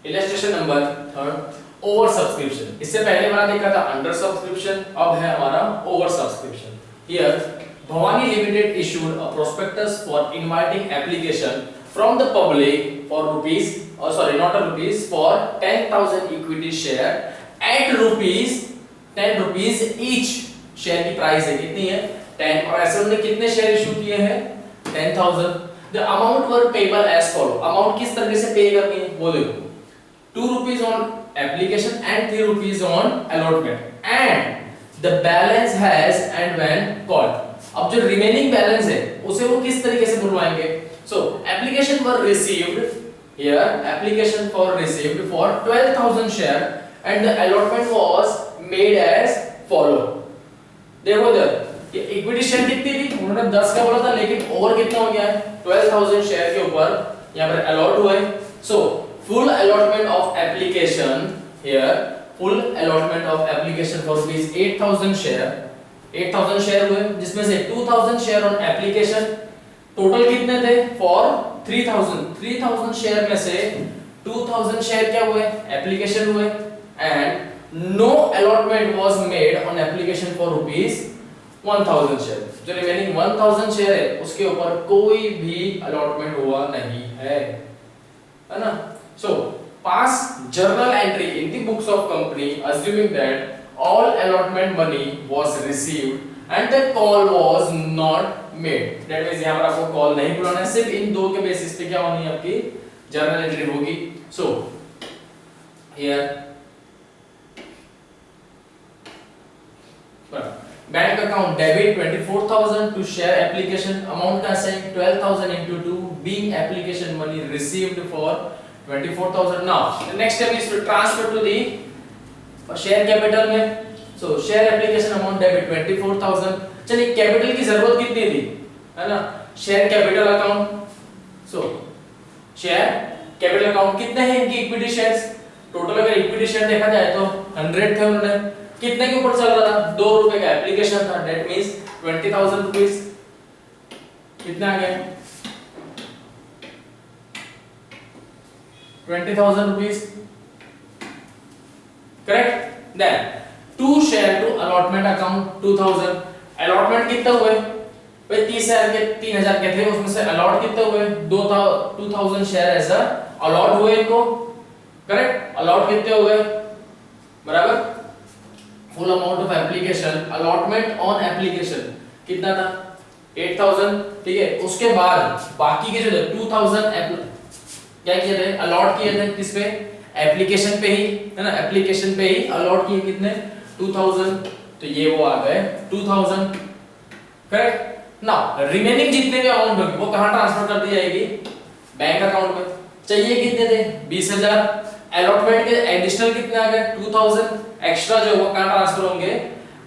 Illustration number third, over subscription. इससे पहले हमारा देखा था अंडर सब्सक्रिप्शन, अब है हमारा over subscription. Here Bhavani limited issued a prospectus for inviting application from the public for rupees, or sorry not a rupees, for 10,000 equity share at ₹10 each। Share की price है कितनी है 10, और ऐसे उन्होंने कितने शेयर इशू किए हैं 10,000। The amount were payable as follow, amount किस तरीके से पे करनी है वो देखो, ₹2 on application and ₹3 on allotment and the balance has and when called। अब जो रिमेनिंग बैलेंस है उसे वो किस तरीके से बुलवाएंगे। So application were received, here application for received for 12,000 share and the allotment was made as follow. देखो इधर कि इक्विटी शेयर कितनी थी, उन्होंने 10 का बोला था, लेकिन ओवर कितना हो गया है 12,000 शेयर के ऊपर यहां पर अलॉट हुआ है। सो full allotment of application, here full allotment of application for rupees 8,000 share, 8,000 share हुए, जिसमें से 2,000 शेयर ऑन एप्लीकेशन। टोटल कितने थे फॉर 3,000 शेयर में से 2,000 शेयर क्या हुए एप्लीकेशन हुए, and no allotment was made on application for rupees 1,000 share. जो रिमेनिंग 1,000 शेयर है उसके ऊपर कोई भी अलॉटमेंट हुआ नहीं है ना। So pass journal entry in the books of company assuming that all allotment money was received and the call was not made। That means यहाँ पर आपको कॉल नहीं बुलाना है, सिर्फ इन दो के बेसिस पे क्या होनी है आपकी जर्नल एंट्री होगी। So here bank account debit 24,000 to share application, amount का है 12,000 into 2 being application money received for 24,000। now the next step is to transfer to the share capital में। so share application amount debit 24,000। चलिए capital की जरूरत कितनी थी है ना, share capital account. so share capital account कितने हैं इनकी इक्विटी शेयर्स, टोटल अगर इक्विटी शेयर देखा जाए तो 100 थे, उन्होंने कितने के ऊपर चल रहा था ₹2 का एप्लीकेशन था, दैट मींस 20,000 रुपीस कितना आ गया 20,000 rupees, correct। then to share to allotment account 2,000। allotment कितना हुए भाई 30,000 के 3,000 के थे, उसमें से allot कितना हुए 2,000 शेयर ऐसा allot हुए इनको, करेक्ट। allot कितने हुए बराबर full amount of application allotment on application कितना था 8,000, ठीक है। उसके बाद बाकी के जो 2,000 क्या किए थे अलॉट किए थे किस पे एप्लीकेशन पे ही है ना, एप्लीकेशन पे ही अलॉट किए कितने 2,000, तो ये वो आ गए 2,000, करेक्ट। नाउ रिमेनिंग जितने भी अमाउंट होगी वो कहां ट्रांसफर कर दी जाएगी बैंक अकाउंट में। चाहिए कितने थे 20,000, अलॉटमेंट के एडिशनल कितने आ गए 2,000 एक्स्ट्रा, जो वो कहां ट्रांसफर होंगे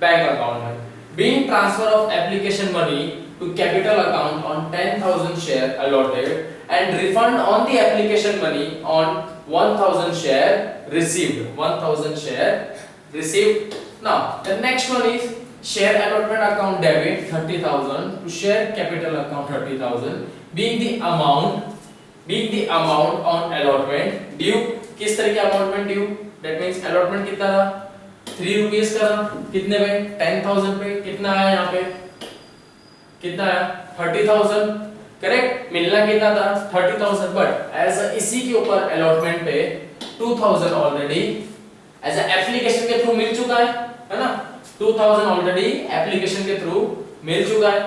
बैंक अकाउंट में। Being transfer of application money to capital account on 10,000 share allotted and refund on the application money on 1,000 share received, 1,000 share received। now the next one is share allotment account debit 30,000 to share capital account 30,000 being the amount on allotment due। किस तरह के allotment due, that means allotment कितना था ₹3 का था, कितने पे 10,000 पे, कितना आया यहाँ पे कितना आया 30,000, करेक्ट। मिलना कितना था 30,000, बट एज इसी के ऊपर अलॉटमेंट पे 2,000 ऑलरेडी एज एप्लीकेशन के थ्रू मिल चुका है ना, 2,000 ऑलरेडी एप्लीकेशन के थ्रू मिल चुका है।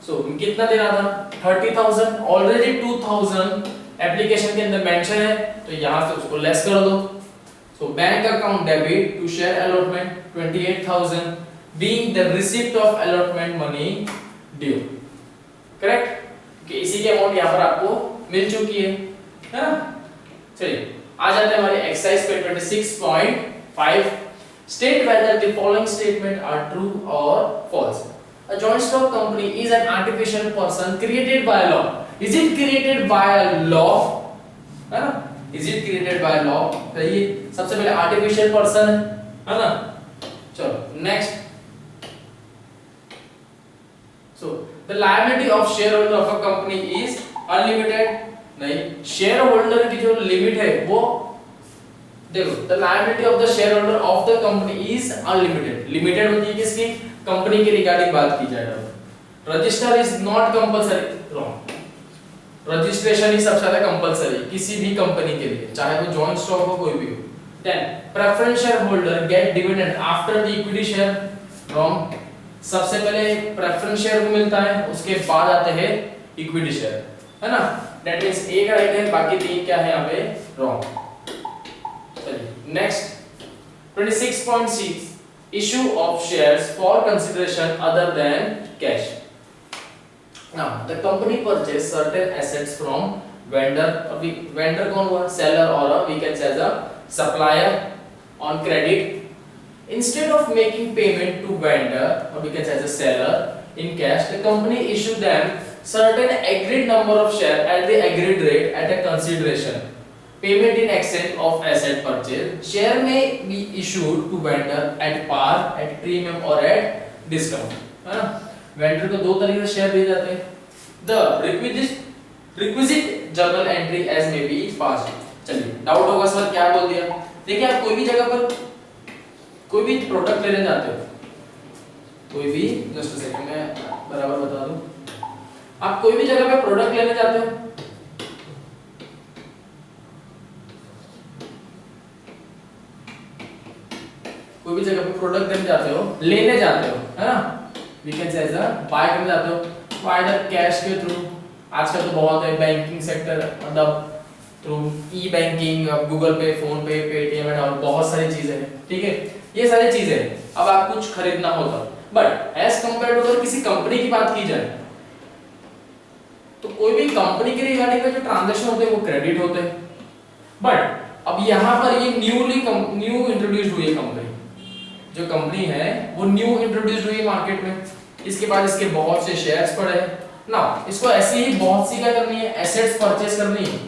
सो कितना देना था 30,000, ऑलरेडी 2,000 एप्लीकेशन के अंदर मेंशन है, तो यहां से उसको लेस कर दो। So bank account debit to share allotment 28,000 being the receipt of allotment money due, correct, कि इसी की अमाउंट यहां पर आपको मिल चुकी है ना। चलिए आ जाते हैं हमारे एक्सरसाइज पे 26.5। State whether the following statement are true और false. A joint stock company is an artificial person created by law. Is it created by law है ना, is it created by law, तो ये सबसे पहले आर्टिफिशियल पर्सन है ना। चलो next, so the liability of shareholder of a company is unlimited, नहीं, शेयर होल्डर की जो लिमिट है वो देखो the liability of the share holder of the company is unlimited, limited होती है किसकी, कंपनी के रिगार्डिंग बात की जाए तो register is not compulsory, wrong, registration ही सबसे ज्यादा कंपलसरी किसी भी कंपनी के लिए, चाहे वो जॉइंट स्टॉक हो कोई भी हो। 10 preference share holder gate dividend after the equity share, wrong, सबसे पहले प्रेफरेंस शेयर को मिलता है उसके बाद आते हैं इक्विटी शेयर, है ना, दैट मींस एक राइट है बाकी तीन क्या है यहाँ पे रॉन्ग। चलिए next 26.6 issue of shares for consideration other than cash. Now the company purchased certain assets from vendor, vendor कौन हुआ, seller or we can say as a supplier on credit. Instead of making payment to vendor or we can say as a seller in cash, the company issued them certain agreed number of share at the agreed rate at a consideration. Payment in exchange of asset purchase. Share may be issued to vendor at par, at premium or at discount. है ना, vendor को दो तरीके से share दिए जाते हैं. The requisite journal entry as may be passed. चलिए डाउट होगा सर क्या बोल दिया, देखिए आप कोई भी जगह पर कोई भी प्रोडक्ट लेने जाते हो, कोई भी जस्ट सेकंड में बराबर बता दूं, आप कोई भी जगह पे प्रोडक्ट लेने जाते हो, कोई भी जगह पे प्रोडक्ट लेने जाते हो, है ना, वी कैन से ऐसा बाय करने जाते हो, आइदर कैश के थ्रू, आजकल तो बहुत है बैंकिंग सेक्टर, मतलब थ्रू ई बैंकिंग, गूगल पे, फोन पे, पेटीएम और बहुत सारी चीजें हैं, ठीक है, ये सारी चीजें अब आप कुछ खरीदना होता, बट एज कंपेयर टू अगर किसी कंपनी की बात की जाए तो कोई भी कंपनी के रिगार्डिंग में जो ट्रांजैक्शन होते हैं वो क्रेडिट होते हैं, बट अब यहाँ पर ये न्यू इंट्रोड्यूस्ड हुई है कंपनी, जो कंपनी है वो न्यू इंट्रोड्यूस्ड हुई है मार्केट में, इसके बाद इसके बहुत से शेयर्स पड़े हैं ना, इसको ऐसे ही बहुत सी क्या करनी है, एसेट्स परचेस करनी है,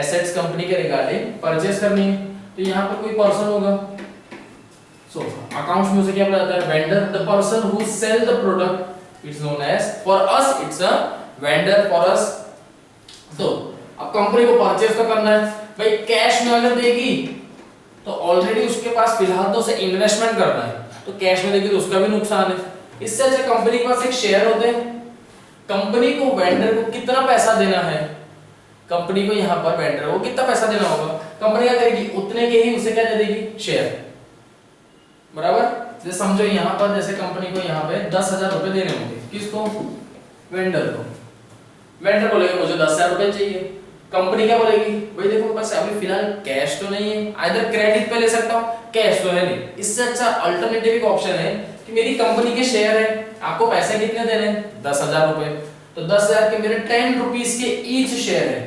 एसेट्स कंपनी के रिगार्डिंग परचेस करनी है, तो यहाँ पर कोई पर्सन होगा, सो अकाउंट्स में उसे क्या बोला जाता है, vendor, the person who sell the product it's known as, for us it's a vendor, for us, तो अब कंपनी को परचेस तो करना है भाई, कैश में अगर देगी तो ऑलरेडी उसके पास फिलहाल तो उसे इन्वेस्टमेंट करना है, तो कैश में देगी तो उसका भी नुकसान है, इससे अच्छा कंपनी के पास एक शेयर होते हैं, कंपनी को वेंडर को कितना पैसा देना है, कंपनी को यहाँ पर वेंडर को कितना पैसा देना होगा, कंपनी क्या करेगी उतने के ही उसे क्या दे देगी, शेयर, बराबर, जैसे समझो यहाँ पर जैसे कंपनी को यहाँ पे 10,000 रुपए देने होंगे, किसको, वेंडर को, वेंडर बोलेगा मुझे 10,000 रुपए चाहिए, कंपनी क्या बोलेगी, भाई देखो पास अभी फिलहाल कैश तो नहीं है, आइदर क्रेडिट पे ले सकता हूँ, कैश तो है नहीं, इससे अच्छा अल्टरनेटिव एक ऑप्शन है कि मेरी कंपनी के शेयर है, आपको पैसे कितने देने हैं, 10,000 रुपए, तो 10,000 के मेरे 10 रुपीस के ईच शेयर है,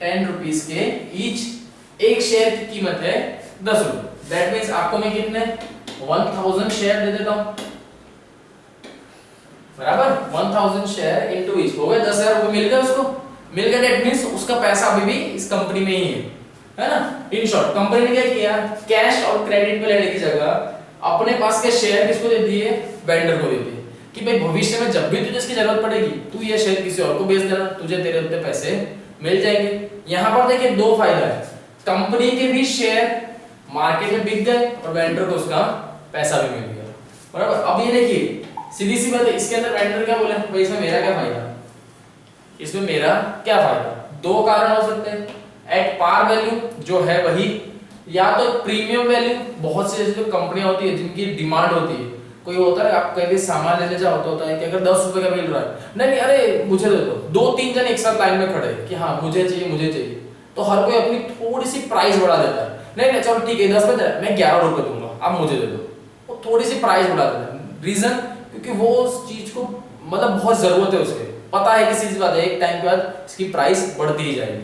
10 रुपीस के ईच, एक शेयर की कीमत है 10 रुपए, दैट मींस आपको मैं कितने 1000 शेयर दे देता हूँ, बराबर, 1000 शेयर इनटू ईच हो गए 10,000 रुपए मिल गए उसको, मिल गया, दैट मींस उसका पैसा अभी भी इस कंपनी में ही है ना, इन शॉर्ट कंपनी ने क्या किया, कैश और क्रेडिट पे लेने की जगह अपने पास के शेयर किसको दे दिए, वेंडर को दे दिए, कि भाई भविष्य में जब भी तुझे इसकी जरूरत पड़ेगी तू ये शेयर किसी और को बेच देना, तुझे तेरे उतने पैसे मिल जाएंगे। यहाँ पर देखिए दो फायदा है, कंपनी के भी शेयर मार्केट में बिक गए और वेंडर को उसका पैसा भी मिल गया, बराबर। अब ये देखिए सीधी सी बात है, इसके अंदर वेंडर क्या बोले, भाई इसमें मेरा क्या फायदा, इसमें मेरा क्या फायदा, दो कारण हो सकते हैं, एट पार वैल्यू जो है वही, या तो प्रीमियम वैल्यू, बहुत सी ऐसी कंपनियां होती है जिनकी डिमांड होती है, कोई होता है आप कहीं भी सामान लेने जाओ तो होता है कि अगर 10 रुपए का मिल रहा है, नहीं अरे मुझे दे दो, 2-3 जन एक साथ लाइन में खड़े कि हाँ मुझे चाहिए, तो हर कोई अपनी थोड़ी सी प्राइस बढ़ा देता है, नहीं चलो ठीक है 10 रुपए मैं 11 रुपए दूंगा, आप मुझे दे दो, वो थोड़ी सी प्राइस बढ़ा देता है, रीजन क्योंकि वो उस चीज को मतलब बहुत जरूरत है उसके, पता है किसी चीज बात है एक टाइम के बाद इसकी प्राइस बढ़ती ही जाएगी।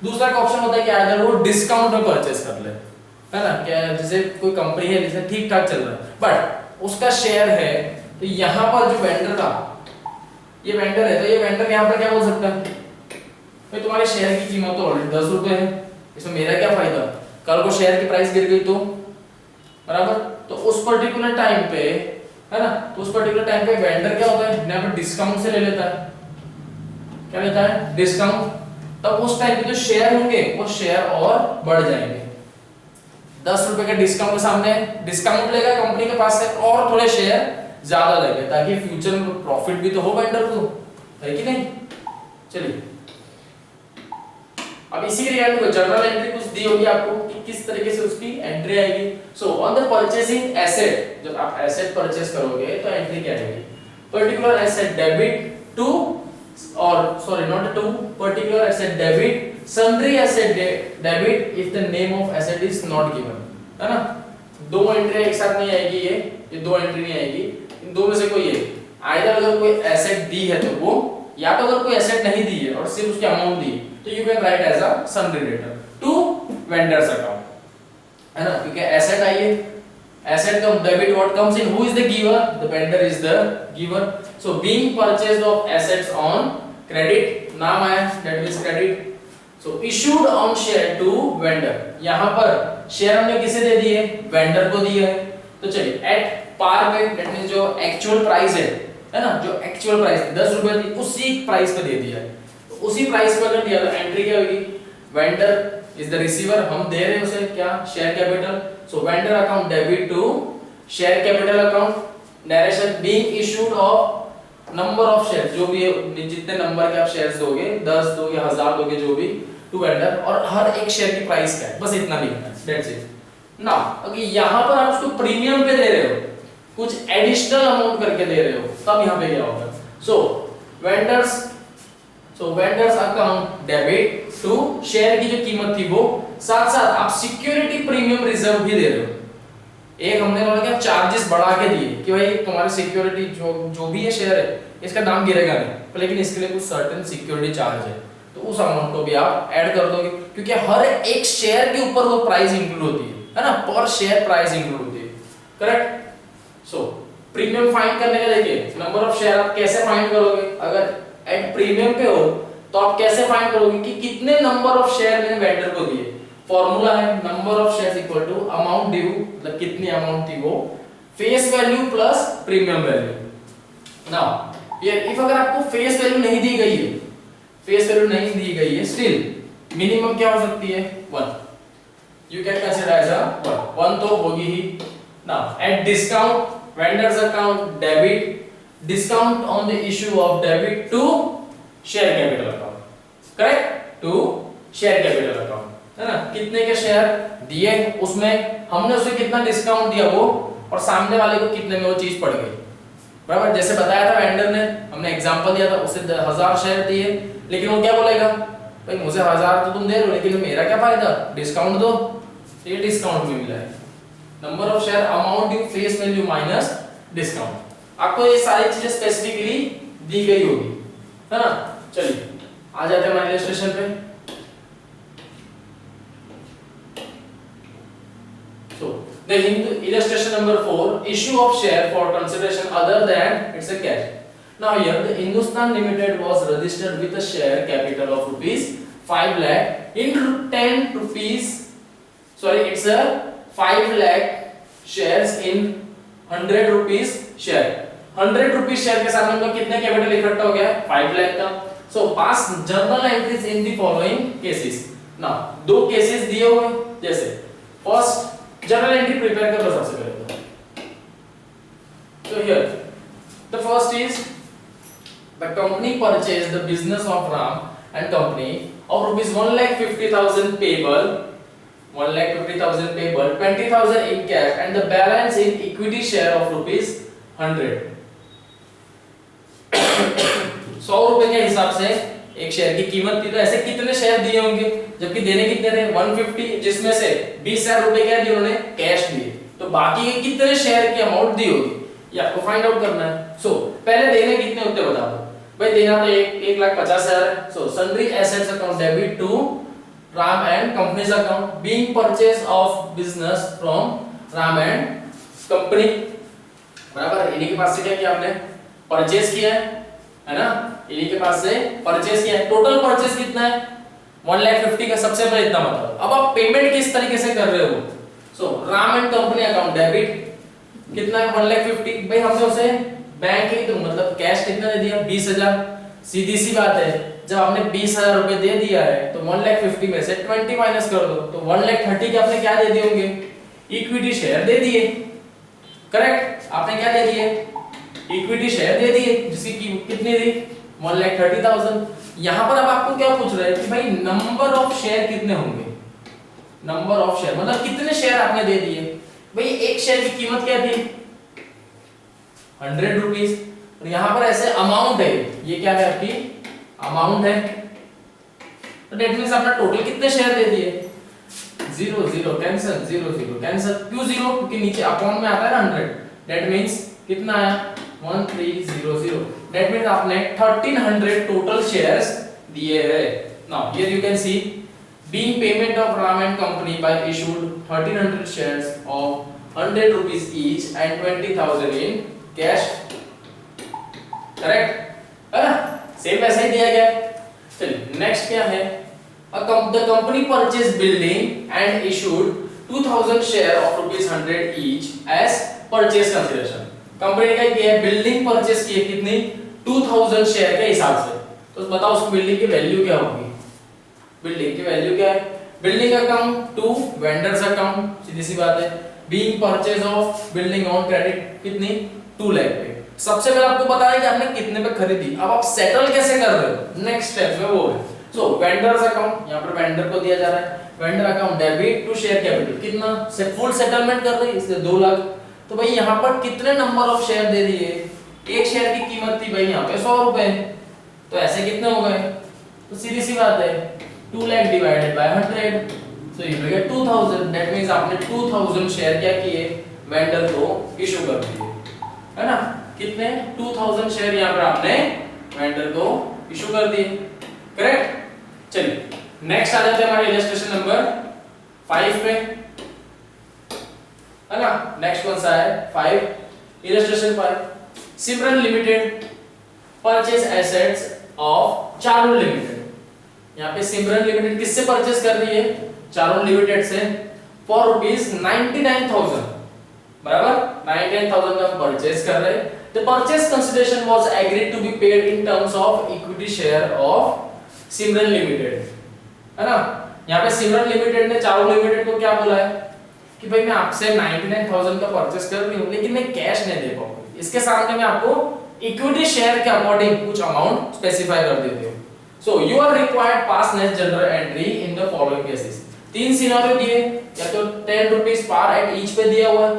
दूसरा का ऑप्शन होता है कि अगर वो डिस्काउंट में परचेस कर ले, है ना, क्या जैसे कोई कंपनी है जिसे ठीक ठाक चल रहा है बट उसका शेयर है, तो यहाँ पर जो वेंडर था, ये वेंडर है, तो ये वेंडर यहाँ पर क्या बोल सकता है, भाई तुम्हारे शेयर की कीमत तो ऑलरेडी 10 रुपए है, इसमें मेरा क्या फायदा, कल को शेयर की प्राइस गिर गई तो, बराबर, तो उस पर्टिकुलर टाइम पे, है ना, तो उस पर्टिकुलर टाइम पे वेंडर क्या होता है, यहाँ पर डिस्काउंट से ले लेता है, क्या लेता है, डिस्काउंट, तब उस टाइम पे जो शेयर होंगे वो शेयर और बढ़ जाएंगे, ₹10 का डिस्काउंट के सामने डिस्काउंट लेगा कंपनी के पास से और थोड़े शेयर ज्यादा लेंगे ताकि फ्यूचर में प्रॉफिट भी तो हो वेंडर को, है कि नहीं। चलिए अब इसी रिगार्डिंग को जर्नल एंट्री कुछ दी होगी आपको कि किस तरीके से उसकी एंट्री आएगी। So on the purchasing asset, जब आप एसेट परचेस करोगे तो एंट्री क्या आएगी, पर्टिकुलर एसेट डेबिट टू और sorry not to particular asset debit sundry asset debit if the name of asset is not given, है ना। दो एंट्री एक साथ नहीं आएगी, ये दो एंट्री नहीं आएगी, इन दो में से कोई एक। आइदर अगर कोई एसेट दी है तो वो, या तो अगर कोई एसेट नहीं दी है और सिर्फ उसकी अमाउंट दी तो you can write as a sundry debtor to vendors account, है ना। क्योंकि एसेट आई है, एसेट का debit what comes in, who is the giver, the vendor is the giver. So being purchased of assets on credit, नाम आया that means credit. So issued on share to vendor, यहां पर share हमने किसे दे दिए, vendor को दिया है। तो चलिए एट पार में दैट मींस जो एक्चुअल प्राइस है ना, जो एक्चुअल प्राइस ₹10 थी उसी प्राइस पे दे दिया है। तो उसी प्राइस पे अगर दिया तो एंट्री क्या होगी, वेंडर इज द रिसीवर, हम दे रहे हैं उसे क्या, share capital. So vendor account debit to share capital account, direction being issued of number of share, जो भी जितने नंबर के आप शेयर्स दोगे, 10 दोगे 1000 दोगे जो भी, टू वेंडर, और हर एक शेयर की प्राइस क्या है, बस इतना लिखना है, दैट्स इट ना। अगर यहां पर आप उसको प्रीमियम पे दे रहे हो, कुछ एडिशनल अमाउंट करके दे रहे हो, तब यहां पे क्या होगा, so vendors account debit to share की जो कीमत थी वो, साथ साथ आप सिक्योरिटी प्रीमियम रिजर्व भी दे रहे हो। एक हमने बोला क्या चार्जेस बढ़ा के दिए कि भाई तुम्हारी सिक्योरिटी जो भी ये शेयर है इसका दाम गिरेगा नहीं, लेकिन इसके लिए कुछ सर्टेन सिक्योरिटी चार्ज है, तो उस अमाउंट को भी आप ऐड कर दोगे, क्योंकि हर एक शेयर के ऊपर वो प्राइस इंक्लूड होती है ना, पर शेयर प्राइस इंक्लूड होती है, करेक्ट। सो प्रीमियम फाइंड करने का देखिए, नंबर ऑफ शेयर आप कैसे फाइंड करोगे, अगर एट प्रीमियम पे हो तो आप कैसे फाइंड करोगे कि कितने नंबर ऑफ शेयर मैंने वेंडर को दिए। फॉर्मूला है number of shares equal to amount due, मतलब कितनी अमाउंट थी वो, face value plus premium value. Now here if अगर आपको फेस वैल्यू नहीं दी गई है, फेस वैल्यू नहीं दी गई है, स्टिल मिनिमम क्या हो सकती है, 1, you can consider as a 1 तो होगी ही। Now at discount vendors account debit discount on the issue of debit to share capital account, correct, to share capital account, है ना। कितने के शेयर दिए, उसमें हमने उसे कितना डिस्काउंट दिया वो, और सामने वाले को कितने में वो चीज पड़ गई, बराबर। जैसे बताया था वेंडर ने, हमने एग्जांपल दिया था, उसे 1000 शेयर दिए, लेकिन वो क्या बोलेगा, भाई मुझे 1000 तो तुम दे रहे हो, लेकिन मेरा क्या फायदा, डिस्काउंट दो, ये डिस्काउंट में मिला है। Number of share amount due face value minus discount, आपको ये सारी चीजें स्पेसिफिकली दी गई होगी, है ना। चलिए आ जाते हैं हमारे इलस्ट्रेशन पे। So the illustration number 4, issue of share for consideration other than it's a cash. Now here the Hindustan Limited was registered with a share capital of rupees 5 lakh into 10 rupees, sorry it's a 5 lakh shares in 100 rupees share, 100 rupees share के साथ में कितने capital इकट्ठा हो गया, 5 लाख का। So pass journal entries in the following cases. Now दो cases दिए हुए, जैसे फर्स्ट जर्नल एंट्री प्रिपेयर कर लो सबसे पहले। So here the first is the company purchased the business of Ram and company of rupees 1,50,000 payable, 1,50,000 payable, 20,000 in cash and the balance in equity share of rupees 100। 100 रुपए के हिसाब से एक share की कीमत थी, तो ऐसे कितने शेयर दिए होंगे, जबकि देने कितने थे 150, जिसमें से 20,000 रुपए क्या दिए उन्होंने, कैश दिए, तो बाकी के कितने शेयर की अमाउंट दी होगी ये आपको फाइंड आउट करना है। सो पहले देने कितने होते बता दो भाई, देना तो 1,50,000 है। So sundry assets account debit to Ram and companies account being purchase of business from Ram and company, बराबर। इन्हीं के पास से क्या किया आपने, परचेज किया है ना, इन्हीं के पास से परचेज किया है। टोटल परचेज कितना है 1,50,000 का, सबसे पहले इतना मतलब। अब आप पेमेंट किस तरीके से कर रहे हो, so Ram and company account debit कितना है 1,50,000, भाई हमने उसे बैंक ही तो मतलब कैश कितना दे दिया 20,000, सीधी सी बात है, जब आपने 20,000 रुपए दे दिया है तो 1,50,000 में से 20 माइनस कर दो, तो 1,30,000 के आपने क्या दे दिए होंगे इक्विटी शेयर दे दिए, करेक्ट, आपने क्या दे दिए, इक्विटी शेयर दे दिए जिसकी कीमत कितनी थी 1,30,000। यहां पर अब आपको क्या पूछ रहा है कि भाई नंबर ऑफ शेयर कितने होंगे, नंबर ऑफ शेयर मतलब कितने शेयर आपने दे दिए। भाई एक शेयर की कीमत क्या थी 100 रुपीज, और यहां पर ऐसे अमाउंट है, ये क्या है आपकी अमाउंट है, तो दैट मींस आपने टोटल कितने शेयर दे दिए 0 0 कैंसिल 0 0 कैंसिल, क्यों 0 क्योंकि नीचे अकाउंट में आता है ना 100, दैट मींस कितना आया 1300, दैट मींस आपने 1300 टोटल शेयर्स दिए हैं। Now here you can see being payment of Ram and Company by issued 1300 shares of 100 rupees each and 20,000 in cash, correct है ना, सेम वैसा ही दिया गया। चलिए नेक्स्ट क्या है, the company purchased building and issued 2000 share of rupees 100 each as purchase consideration। Company ने क्या किया, बिल्डिंग परचेस की है कितनी 2000 शेयर के हिसाब से, तो बताओ उस बिल्डिंग की वैल्यू क्या होगी, बिल्डिंग की वैल्यू क्या है, building account to vendors account, सीधी सी बात है, being purchase of building on credit कितनी 2 लाख पे। सबसे पहले आपको पता है कि आपने कितने पे खरीदी, अब आप सेटल कैसे कर रहे हो नेक्स्ट स्टेप में वो है। सो वेंडर्स अकाउंट, यहां पर वेंडर को दिया जा रहा है, vendor account debit to share capital कितना से फुल सेटलमेंट कर रहे हैं इसलिए 2 लाख, तो भाई यहां पर कितने नंबर ऑफ शेयर दे दिए, एक शेयर की कीमत थी भाई यहां पे 100 रुपए, तो ऐसे कितने हो गए, तो सीधी सी बात है 2 lakh divided by 100, so you will get 2000, that means आपने 2000 शेयर क्या किए वेंडर को इशू कर दिए, है ना, कितने 2000 शेयर यहां पर आपने वेंडर को इशू कर दिए, करेक्ट। चलिए नेक्स्ट आ जाते हैं हमारे इलस्ट्रेशन नंबर 5 पे, है ना, नेक्स्ट कौन सा है 5, illustration 5, Simran limited purchase assets of Charul limited. यहाँ पे सिमरन लिमिटेड किससे परचेस कर रही है, चारुल लिमिटेड से, फॉर रुपीज 99,000, बराबर 99,000 का परचेस कर रहे हैं। The purchase consideration was agreed to be paid in terms of equity share of Simran limited, है ना। यहाँ पे सिमरन लिमिटेड ने चारुल लिमिटेड को क्या बोला है कि भाई मैं आपसे 99,000 का परचेस कर रही हूँ लेकिन मैं कैश नहीं दे पाऊंगी, इसके सामने मैं आपको इक्विटी शेयर के अकॉर्डिंग कुछ अमाउंट स्पेसिफाई कर देती हूँ। So you are required pass next general entry in the following cases। 3 scenario दिए, या तो 10 रुपीस पार एट ईच पे दिया हुआ है,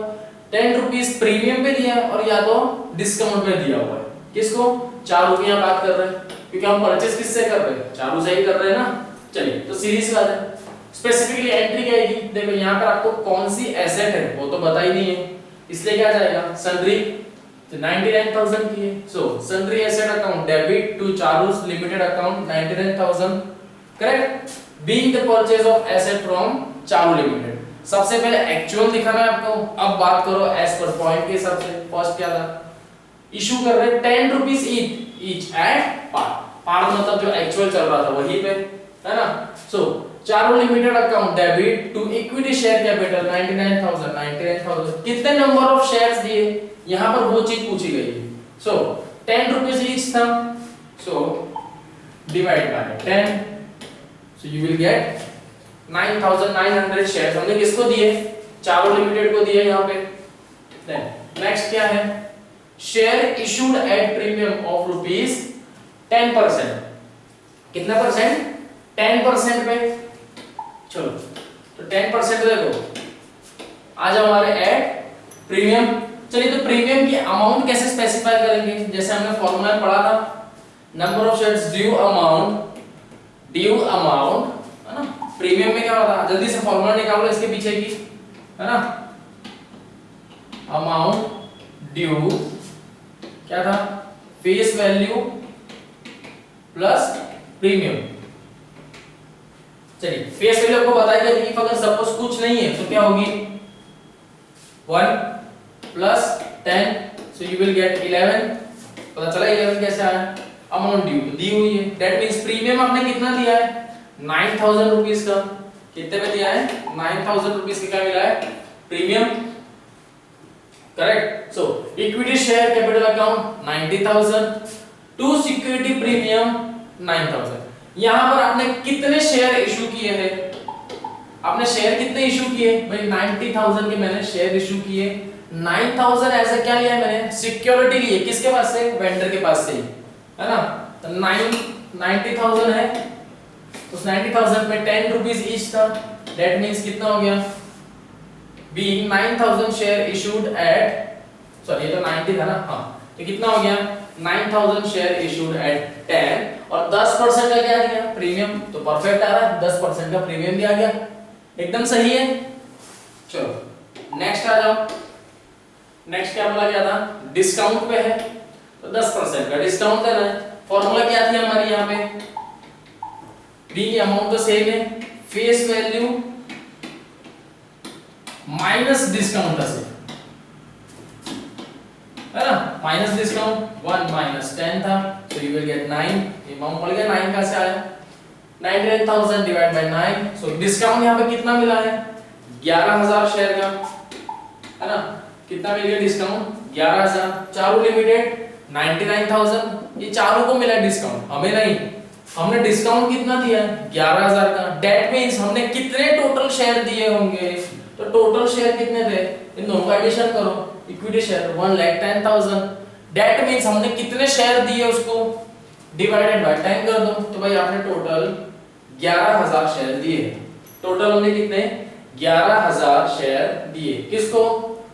10 रुपीस प्रीमियम पे दिया है, और या तो डिस्काउंट पे दिया हुआ है। किसको, चारू की यहाँ बात कर रहे हैं क्योंकि हम परचेस किससे कर रहे हैं, चारू से ही कर रहे हैं ना। चलिए तो सीरीज बात है, स्पेसिफिकली एंट्री क्या आएगी, देखो यहाँ पर आपको कौन सी एसेट है वो तो पता ही नहीं है, इसलिए क्या जाएगा सन्ड्री, तो 99,000 की है, so sundry asset account debit to Charu's limited account 99,000, correct, being the purchase of asset from Charu limited. सबसे पहले एक्चुअल दिखाना है आपको, अब बात करो एज पर पॉइंट के हिसाब से। फर्स्ट क्या था, इशू कर रहे 10 रुपीस ईच एट पार, पार मतलब जो एक्चुअल चल रहा था वही पे, है ना। So Charu limited account debit to equity share capital 99,000 कितने नंबर ऑफ शेयर्स दिए, यहां पर वो चीज पूछी गई है। सो 10 रुपीस ईच था, so divide by 10, so you will get 9,900 shares हमने किसको दिए, चारू लिमिटेड को दिए यहाँ पे। देन नेक्स्ट क्या है, share issued at premium of rupees 10%, कितना परसेंट 10% पे, चलो तो 10% देखो आ जाओ हमारे एट प्रीमियम। चलिए तो प्रीमियम की अमाउंट कैसे स्पेसिफाई करेंगे, जैसे हमने फॉर्मूला में पढ़ा था, number of shares due amount, है ना। प्रीमियम में क्या होता है, जल्दी से फॉर्मूला निकालो इसके पीछे की, है ना, अमाउंट ड्यू क्या था, फेस वैल्यू प्लस प्रीमियम। चलिए फेस वैल्यू आपको बताई गई थी, अगर सपोज कुछ नहीं है तो क्या होगी 1 plus 10, so you will get 11, पता चला 11 कैसे आया, अमाउंट ड्यू दी हुई है, दैट मींस प्रीमियम आपने कितना दिया है 9,000 रुपीस का, कितने पे दिया है 9,000 रुपीस का मिला है premium, correct. So equity share capital account 90,000 to security premium 9,000। यहां पर आपने कितने शेयर इशू किए हैं, आपने शेयर कितने इशू किए भाई 90,000 के मैंने शेयर इशू किए 9,000 ऐसा क्या लिया मैंने सिक्योरिटी लिए किसके पास से वेंडर के पास से ही है ना तो 90,000 है उस 90,000 में 10 रुपीस ईच था दैट मींस कितना हो गया being 9,000 share issued at sorry ये तो 90 था ना हाँ तो कितना हो गया 9,000 शेयर इशूड एट 10 और 10% का क्या दिया प्रीमियम तो परफेक्ट आ रहा है 10% का प्रीमियम दिया गया एकदम सही है चलो नेक्स्ट आ जाओ नेक्स्ट क्या बोला गया था डिस्काउंट पे है तो 10% का डिस्काउंट देना है फॉर्मूला क्या थी हमारी यहाँ पे डी अमाउंट तो सेम है फेस वैल्यू माइनस डिस्काउंट से है ना माइनस डिस्काउंट 1 माइनस 10 था so you will get 9 amount मिल गया 9 कहां से आया 99,000 डिवाइड बाय 9 so डिस्काउंट यहां पे कितना मिला है 11,000 शेयर का है ना कितना मिल गया डिस्काउंट 11,000 चारों लिमिटेड 99,000 ये चारों को मिला डिस्काउंट हमें नहीं हमने डिस्काउंट कितना दिया 11,000 का दैट मींस हमने कितने टोटल शेयर दिए होंगे तो टोटल शेयर कितने थे इन दोनों का एडिशन करो इक्विटी शेयर 1,10,000 दैट मींस हमने कितने शेयर दिए उसको डिवाइडेड बाय 10 कर दो तो भाई आपने टोटल 11,000 शेयर दिए टोटल हमने कितने 11,000 शेयर दिए किसको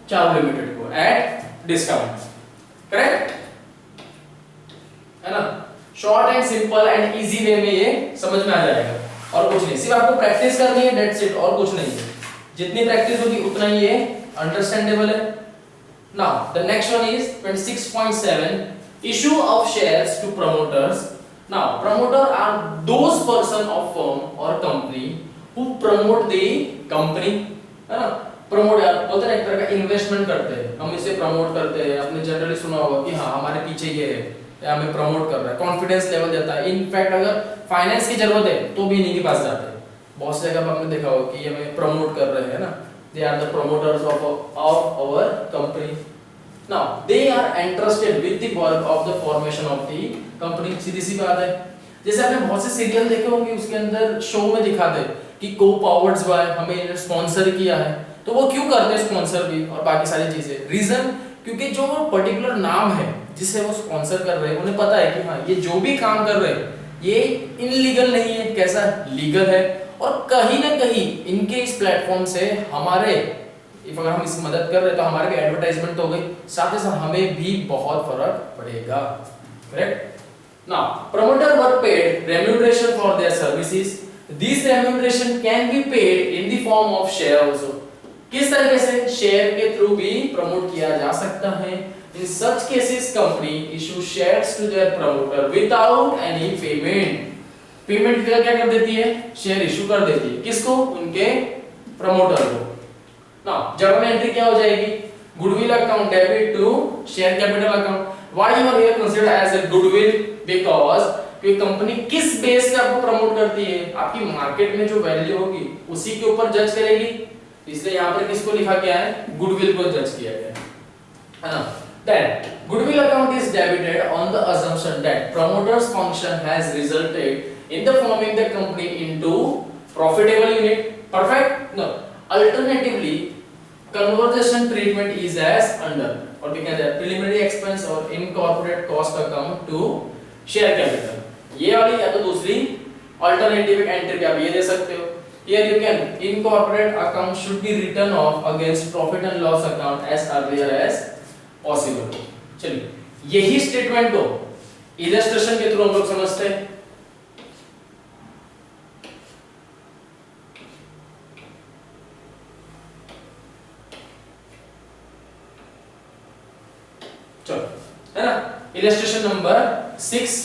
चारों लिमिटेड को एट डिस्काउंट करेक्ट है ना short and simple and easy way में ये समझ में आ जाएगा और कुछ नहीं सिर्फ आपको प्रैक्टिस करनी है दैट्स इट और कुछ नहीं है जितनी प्रैक्टिस होगी उतना ही ये अंडरस्टैंडेबल है now the next one is 26.7 issue of shares to promoters now promoter are those person of firm or company who promote the company है ना प्रमोट यार बोलते हैं एक तरह का इन्वेस्टमेंट करते हैं हम इसे प्रमोट करते हैं आपने जनरली सुना होगा कि हाँ हमारे पीछे ये है या हमें प्रमोट कर रहा है कॉन्फिडेंस लेवल देता है इनफैक्ट अगर फाइनेंस की जरूरत है तो भी इन्हीं के पास जाते हैं बहुत से जगह आपने देखा होगा कि ये हमें प्रमोट कर रहे हैं ना they are the promoters of our company now they are interested with the work of the formation of the company सीधी सी बात है जैसे आपने बहुत से सीरियल देखे होंगे उसके अंदर शो में दिखाते हैं कि को पावर्ड बाय हमें स्पॉन्सर किया है तो वो क्यों करते हैं स्पॉन्सर भी और बाकी सारी चीजें रीजन क्योंकि जो पर्टिकुलर नाम है जिसे वो स्पॉन्सर कर रहे हैं उन्हें पता है कि हाँ ये जो भी काम कर रहे हैं ये इनलीगल नहीं है कैसा लीगल है और कहीं ना कहीं इनके इस प्लेटफॉर्म से हमारे अगर हम इसकी मदद कर रहे हैं तो हमारे भी एडवर्टाइजमेंट तो हो गई साथ ही साथ हमें भी बहुत फर्क पड़ेगा correct now promoter were paid remuneration for their services this remuneration can be paid in the form of share also किस तरीके से शेयर के थ्रू भी प्रमोट किया जा सकता है in such cases company issue shares to their promoter without any payment क्या कर देती है शेयर इशू कर देती है किसको उनके प्रमोटर को ना जर्नल एंट्री क्या हो जाएगी goodwill account debit to share capital account why you are here considered as a goodwill because कि कंपनी किस बेस पे आपको प्रमोट करती है आपकी मार्केट में जो वैल्यू होगी उसी के ऊपर जज करेगी इसलिए यहां पर किसको लिखा गया है गुडविल को जज किया गया है ना then goodwill account is debited on the assumption that promoters function has resulted in the forming the company into profitable unit perfect no alternatively conversion treatment is as under or we can say preliminary expense or incorporate cost account to share capital ये वाली या तो दूसरी alternative entry आप ये दे सकते हो here you can incorporate account should be written off against profit and loss account as earlier as possible चलिए यही स्टेटमेंट को इलस्ट्रेशन के थ्रू हम लोग समझते हैं चलो है ना illustration number 6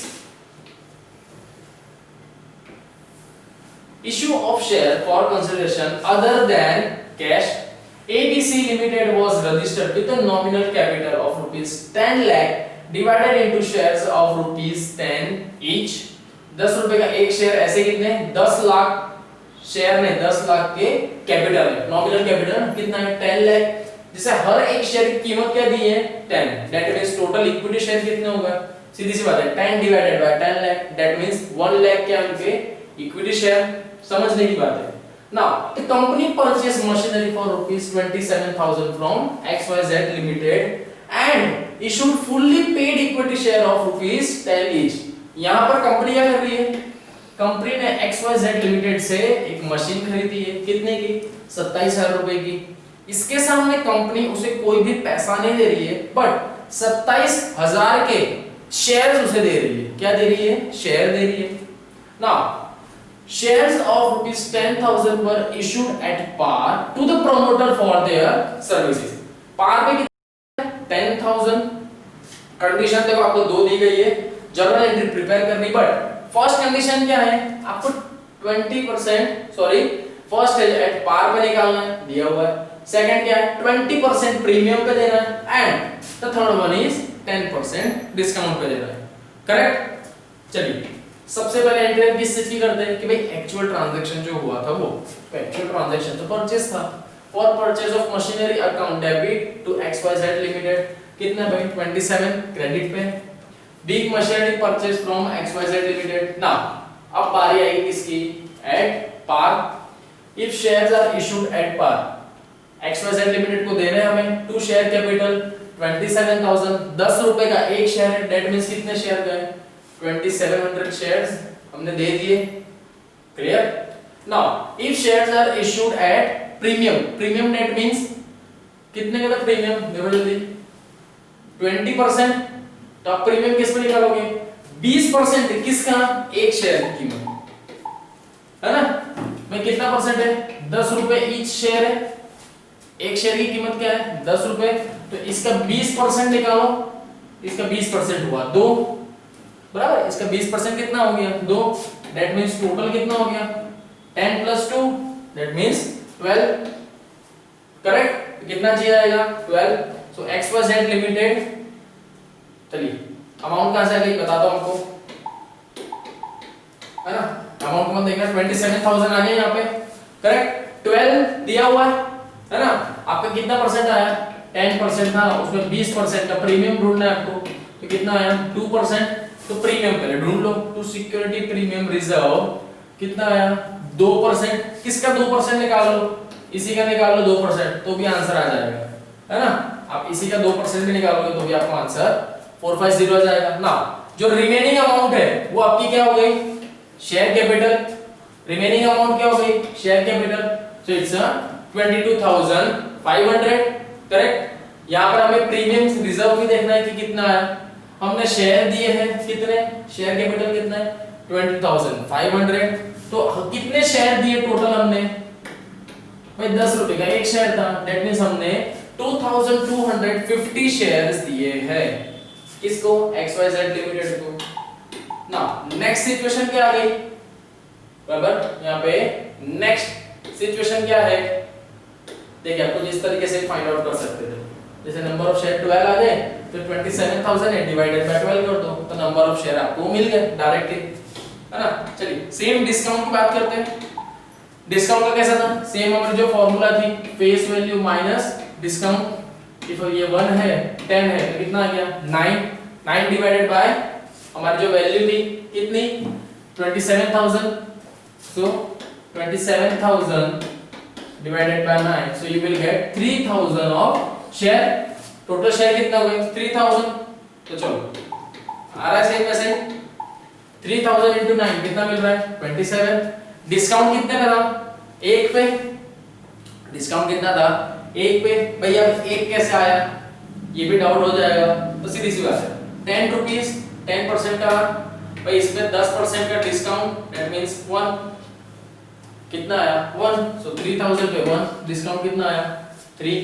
issue of share for consideration other than cash ABC Limited was registered with a nominal capital of rupees 10 lakh divided into shares of rupees 10 each 10 रुपए का एक शेयर ऐसे कितने 10 लाख शेयर में 10 लाख के कैपिटल है नॉमिनल कैपिटल कितना है 10 लाख जिसे हर एक शेयर की कीमत क्या दी है 10 that means total equity share कितने होगा सीधी सी बात है 10 divided by 10 lakh that means 1 lakh क्या उनके इक्विटी शेयर समझने की बात है Now the company purchased machinery for rupees 27,000 from XYZ Limited and issued fully paid equity share of rupees 10 each. यहाँ पर कंपनी क्या कर रही है? कंपनी ने XYZ Limited से एक मशीन खरीदी है, कितने की? 27,000 रुपए की। इसके सामने कंपनी उसे कोई भी पैसा नहीं दे रही है, बट 27,000 के शेयर्स उसे दे रही है। क्या दे रही है? शेयर दे रही है। Now shares of rupees 10,000 were issued at par to the promoter for their services. par पे कितना? 10,000। कंडीशन देखो आपको दो दी गई है, जर्नल एंट्री प्रिपेयर करनी, बट फर्स्ट कंडीशन क्या है? आपको 20% सॉरी फर्स्ट है एट पार पे निकालना है, दिया हुआ है। सेकंड क्या है? 20% प्रीमियम पे देना है and the third one is 10% discount पे देना है। करेक्ट? चलिए सबसे पहले एंट्री किस चीज की करते हैं कि भाई एक्चुअल ट्रांजैक्शन जो हुआ था वो एक्चुअल ट्रांजैक्शन तो परचेस था। For purchase of machinery account debit to XYZ limited कितना भाई? 27 क्रेडिट पे। Big machinery purchase from XYZ limited. ना अब बारी आई किसकी? At par. If shares are issued at par, XYZ limited को देना है हमें टू शेयर कैपिटल 27,000, 10 रुपए का एक शेयर है, दैट मींस कितने शेयर गए? 2700 shares हमने दे दिए। Clear? Now if shares are issued at premium, premium that means कितने का था प्रीमियम? देखो जल्दी 20%। तो आप प्रीमियम किस पे निकालोगे? 20% किसका? एक शेयर की कीमत है ना। मैं कितना परसेंट है? 10 रुपए ईच शेयर है। एक शेयर की कीमत क्या है? 10 रुपए। तो इसका 20% निकालो, इसका 20% हुआ 2, बराबर। इसका 20% कितना हो गया? 2। दैट मींस टोटल कितना हो गया? 10 + 2 दैट मींस 12। करेक्ट? कितना जी आएगा? 12। सो XYZ लिमिटेड, चलिए अमाउंट कहां से आ गई बताता हूं आपको, है ना। अमाउंट को देखना 27,000 आ गया यहां पे। करेक्ट? 12 दिया हुआ है ना। आपका कितना परसेंट आया? 10% था, उसमें 20% का प्रीमियम ढूंढना है आपको, तो कितना आया? 2%। तो प्रीमियम पहले ढूंढ लो। टू सिक्योरिटी प्रीमियम रिजर्व कितना आया? 2%। किसका 2% निकाल लो? इसी का निकाल लो 2%, तो भी आंसर आ जाएगा, है ना। आप इसी का 2% भी निकालोगे तो भी आपको आंसर 450 आ जाएगा ना। जो रिमेनिंग अमाउंट है वो आपकी क्या हो गई? Share capital. रिमेनिंग अमाउंट क्या हो गई? Share capital. So it's 22,500। Correct? यहां पर हमें प्रीमियम रिजर्व भी देखना है कि कितना आया। हमने शेयर दिए हैं कितने? शेयर कैपिटल कितना है? 20,500। तो कितने शेयर दिए टोटल हमने? भाई 10 रुपए का एक शेयर था, दैट मींस हमने 2250 शेयर्स दिए हैं। किसको? XYZ लिमिटेड को। ना नेक्स्ट सिचुएशन क्या आ गई? बराबर यहाँ पे नेक्स्ट सिचुएशन क्या है? देखिए आपको जिस तरीके से फाइंड आउट कर सकते थे, जैसे नंबर ऑफ शेयर 12 आ गए तो 27,000 है डिवाइडेड बाय 12 कर दो, तो नंबर ऑफ शेयर आपको मिल गए डायरेक्टली, है ना। चलिए सेम डिस्काउंट की बात करते हैं। डिस्काउंट का कैसा था? सेम हमारी जो फॉर्मूला थी, face value minus discount. If ये 1 है 10 है तो कितना आ गया? 9 डिवाइडेड बाय हमारी जो वैल्यू थी कितनी? 27,000। सो 27,000 divided by 9, so you will get 3,000 of share। Total share कितना हो गया? 3,000। तो चलो आ रहा है सेम वैसे 3,000 into 9 कितना मिल रहा है? 27। डिस्काउंट कितने का था? 1 पे। डिस्काउंट कितना था? 1 पे। भैया 1 कैसे आया? ये भी डाउट हो जाएगा, तो सीधी सी बात है 10 रुपीस 10% का भाई, इसमें 10% का डिस्काउंट, दैट मींस 1। कितना आया? 1। सो 3,000 पे 1 डिस्काउंट कितना आया? 3।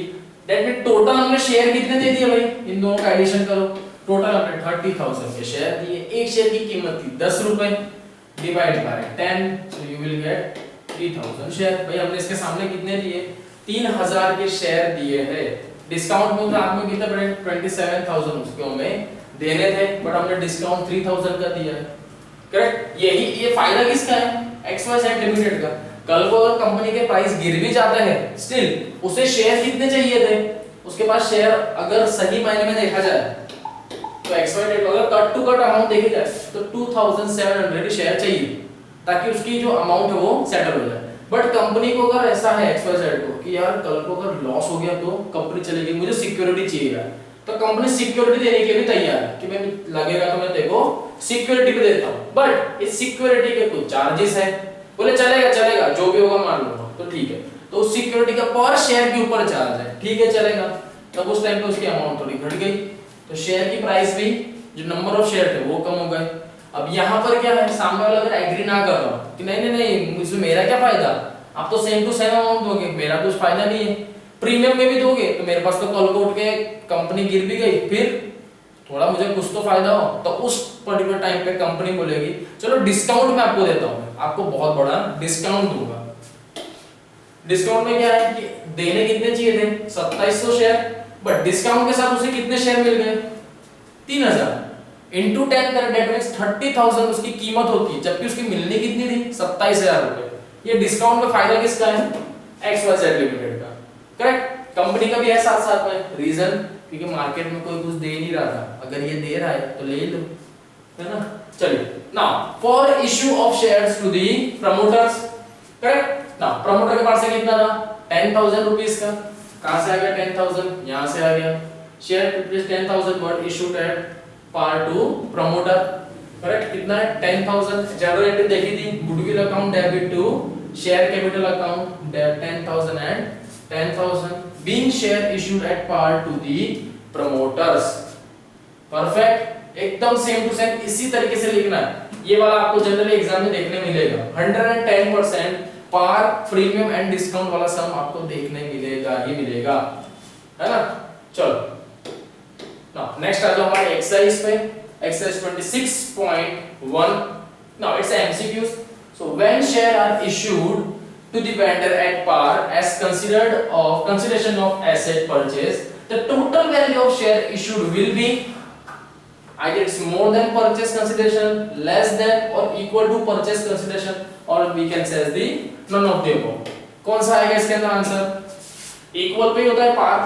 दैट मींस टोटल हमने शेयर कितने दे दिए भाई? इन दोनों का एडिशन करो, टोटल हमने 30,000 के शेयर दिए। एक शेयर की कीमत थी 10 रुपए, divide by 10, so you will get 3,000 share. भाई हमने इसके सामने कितने दिए? 3,000 के शेयर दिए हैं। डिस्काउंट में रात में कितना पड़े? 27,000 उसको हमें देने थे, बट हमने डिस्काउंट 3,000 का दिया है। करेक्ट? यही ये फायदा किसका है? XYZ लिमिटेड का। कल को अगर कंपनी के प्राइस गिर भी जाते हैं, स्टिल उसे शेयर कितने चाहिए थे? उसके पास शेयर अगर सही मायने में देखा जाए तो XYZ अगर कट टू कट अमाउंट देखी जाए तो 2,700 शेयर चाहिए, ताकि उसकी जो अमाउंट है वो सेटल हो जाए। बट कंपनी को अगर ऐसा है XYZ को कि यार कल को अगर लॉस हो गया तो कंपनी चलेगी, मुझे सिक्योरिटी चाहिए यार, तो कंपनी सिक्योरिटी देने के लिए तैयार है कि मैं लगेगा तो मैं देखो सिक्योरिटी पे देता हूँ, बट इस सिक्योरिटी के कुछ चार्जेस है। बोले चलेगा चलेगा जो भी होगा मान लूंगा, तो ठीक है, तो उस सिक्योरिटी का पर शेयर के ऊपर चार्ज है, ठीक है चलेगा। तब उस टाइम पे उसकी अमाउंट थोड़ी घट गई, तो शेयर की प्राइस भी, जो नंबर ऑफ शेयर थे वो कम हो गए। अब यहाँ पर क्या है, सामने वाला अगर एग्री ना कर रहा कि नहीं नहीं नहीं इसमें मेरा क्या फायदा, आप तो सेम टू सेम अमाउंट दोगे, मेरा कुछ फायदा नहीं है, प्रीमियम में भी दोगे तो मेरे पास तो कल को उठ के कंपनी गिर भी गई, फिर थोड़ा मुझे कुछ तो फायदा हो, तो उस पर्टिकुलर टाइम पे कंपनी बोलेगी चलो डिस्काउंट में आपको देता हूँ, आपको बहुत बड़ा डिस्काउंट दूंगा। डिस्काउंट में क्या है कि देने कितने चाहिए थे 2700 शेयर, बट डिस्काउंट के साथ उसे कितने शेयर मिल गए 3000 इनटू 10 कर, दैट मींस 30000 उसकी कीमत होती है, जबकि उसकी मिलनी कितनी थी 27000 रुपए। ये डिस्काउंट में फायदा किसका है, XYZ लिमिटेड का, करेक्ट। कंपनी का भी है साथ साथ में, रीजन क्योंकि मार्केट में कोई कुछ दे नहीं रहा था, अगर ये दे रहा है तो ले लो, है ना। चलिए now for issue of shares to the promoters, correct. Now promoter के पास से कितना था 10000 रुपीस का, कहां से आ गया 10000, यहां से आ गया, share rupees 10000 were issued at par to promoter, correct. कितना है 10000, जनरल एंट्री देखी थी, goodwill account debit to share capital account 10000 and 10000 being share issued at par to the promoters, perfect, एकदम सेम टू सेम इसी तरीके से लिखना है। ये वाला आपको जनरली एग्जाम में देखने मिलेगा, 110% पार प्रीमियम एंड डिस्काउंट वाला सम आपको देखने मिलेगा ही मिलेगा, है ना। चलो नाउ नेक्स्ट आ जाओ हमारे एक्सरसाइज पे, exercise 26.1। Now it's MCQs. So when share are issued to the vendor at par as consideration of asset purchase, the total value of share issued will be either it's more than purchase consideration, less than or equal to purchase consideration, or we can say as the none of the above। कौन सा आएगा इसके अंदर answer, equal pay ही होता है पार,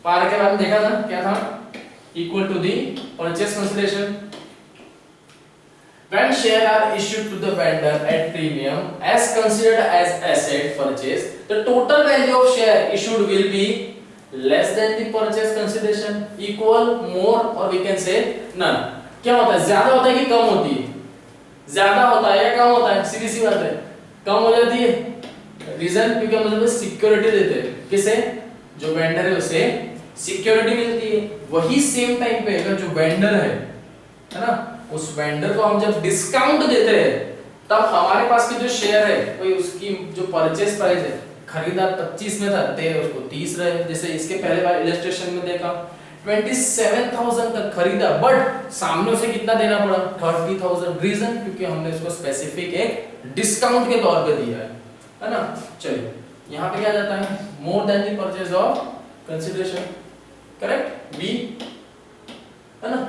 पार के बाद देखा था क्या था, equal to the purchase consideration. When shares are issued to the vendor at premium as considered as asset purchase, the total value of share issued will be less than the purchase consideration, equal, more, or we can say none। क्या होता है, ज्यादा होता है कि कम होती है, ज्यादा होता है या कम होता है, सीधी सी बात है कम हो जाती है। रीजन क्योंकि हम मतलब सिक्योरिटी देते हैं, किसे, जो वेंडर है उसे सिक्योरिटी मिलती है, वही सेम टाइम पे अगर जो वेंडर है ना, उस वेंडर को हम जब डिस्काउंट देते हैं तब हमारे पास की जो शेयर है कोई उसकी जो परचेस प्राइस है, खरीदार 25 में था, दे उसको 30 रहे, जैसे इसके पहले बार इलस्ट्रेशन में देखा 27000 तक खरीदा, बट सामने उसे कितना देना पड़ा 30000। रीजन क्योंकि हमने उसको स्पेसिफिक एक डिस्काउंट के तौर पे दिया है ना। चलिए यहाँ पे क्या जाता है, more than the purchase of consideration, correct, B, है ना।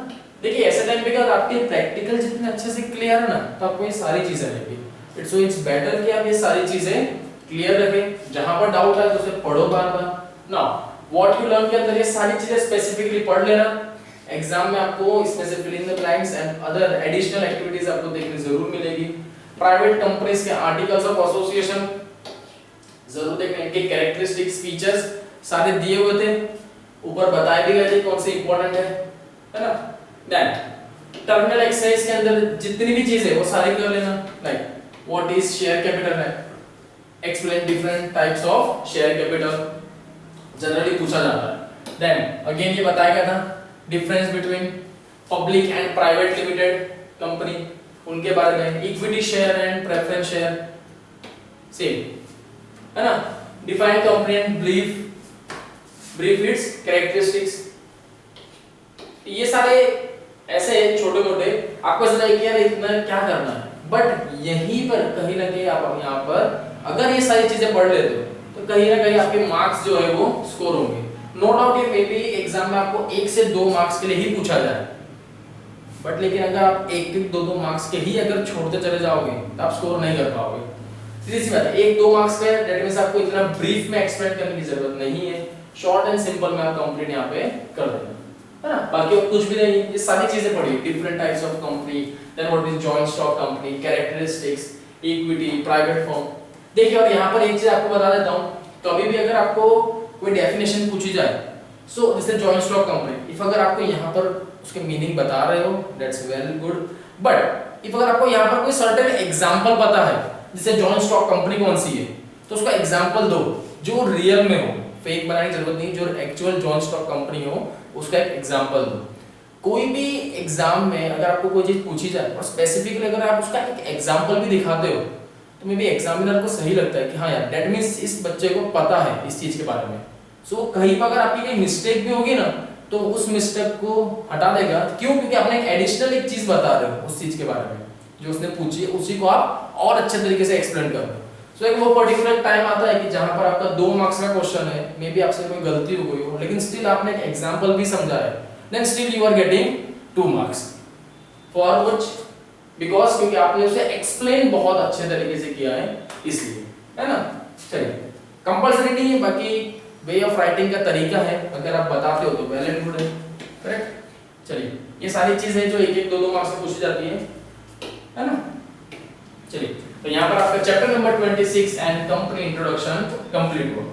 देखिए ऐसे टाइम पे क्या आपके प्रैक्टिकल जितने अच्छे से क्लियर है ना, तो आपको ये सारी चीजें रहेगी। इट्स बेटर कि आप ये सारी चीजें क्लियर रखें, जहां पर डाउट है तो उसे पढ़ो बार बार। नाउ व्हाट यू लर्न के अंदर ये सारी चीजें स्पेसिफिकली पढ़ लेना, एग्जाम में आपको इसमें से fill in the blanks and other additional activities आपको देखने जरूर मिलेगी। प्राइवेट कंपनीज के आर्टिकल्स ऑफ एसोसिएशन जरूर देखना, इनके कैरेक्टरिस्टिक्स फीचर्स सारे दिए हुए थे, ऊपर बताए भी गए थे कौन से इंपॉर्टेंट है ना। देन टर्मिनल एक्सरसाइज के अंदर जितनी भी चीजें वो सारी कर लेना, like what is share capital है, explain different types of share capital, generally पूछा जाता है। देन अगेन ये बताया गया था difference between public and private limited company, उनके बारे में, equity share and preference share same, है ना। Define company and brief its characteristics, ये सारे ऐसे छोटे मोटे आपको ऐसा लगे कि यार इतना क्या करना है, बट यहीं पर कहीं ना कहीं आप यहाँ पर अगर ये सारी चीजें पढ़ लेते हो तो कहीं ना कहीं आपके मार्क्स जो है वो स्कोर होंगे। नो डाउट ये मे बी एग्जाम में आपको 1 से 2 मार्क्स के लिए ही पूछा जाए, बट लेकिन अगर आप 1-2 मार्क्स के ही अगर छोड़ते चले जाओगे तो आप स्कोर नहीं कर पाओगे। सीधी सी बात है, 1-2 मार्क्स पे दैट मींस आपको इतना ब्रीफ में एक्सप्लेन करने की जरूरत नहीं है, शॉर्ट एंड सिंपल में आप कंप्लीट यहाँ पे कर देना, है ना। बाकी और कुछ भी नहीं, ये सारी चीजें पढ़िए, different types of company, then what is joint stock company, characteristics, equity, private firm, देखिए और यहाँ पर एक चीज आपको बता देता हूँ, कभी भी अगर आपको कोई डेफिनेशन पूछी जाए, सो जैसे जॉइंट स्टॉक कंपनी, इफ अगर आपको यहाँ पर उसके मीनिंग बता रहे हो that's very good, but if अगर आपको यहाँ पर कोई सर्टेन एग्जांपल पता है, जैसे जॉइंट स्टॉक कंपनी कौन सी है, तो उसका एग्जांपल दो जो रियल में हो, फेक बनाने की जरूरत नहीं, जो एक्चुअल जॉइंट स्टॉक कंपनी हो उसका एक एग्जांपल दो। कोई भी एग्जाम में अगर आपको कोई चीज पूछी जाए और स्पेसिफिकली अगर आप उसका एक एग्जांपल भी दिखाते हो, तो मे बी एग्जामिनर को सही लगता है कि हाँ यार दैट मींस इस बच्चे को पता है इस चीज के बारे में। सो कहीं पर अगर आपकी कोई मिस्टेक भी होगी ना, तो उस मिस्टेक को हटा देगा, क्यों? क्योंकि आपने एक एडिशनल एक चीज बता रहे हो उस चीज के बारे में जो उसने पूछी है, उसी को आप और अच्छे तरीके से एक्सप्लेन कर रहे हो। सो एक वो पर्टिकुलर टाइम आता है कि जहां पर आपका 2 मार्क्स का क्वेश्चन है, मे बी आपसे कोई गलती हो गई हो, लेकिन स्टिल आपने एक एग्जांपल भी समझाया, then still you are getting 2 marks for which, because क्योंकि आपने उसे एक्सप्लेन बहुत अच्छे तरीके से किया है इसलिए, है ना। चलिए कंपल्सरी नहीं है, बाकी वे ऑफ राइटिंग का तरीका है, अगर आप बताते हो तो वेल एंड गुड है, करेक्ट। चलिए ये सारी चीजें जो एक एक दो दो मार्क्स में पूछी जाती है ना। चलिए तो यहाँ पर आपका chapter number 26 and company introduction complete हुआ।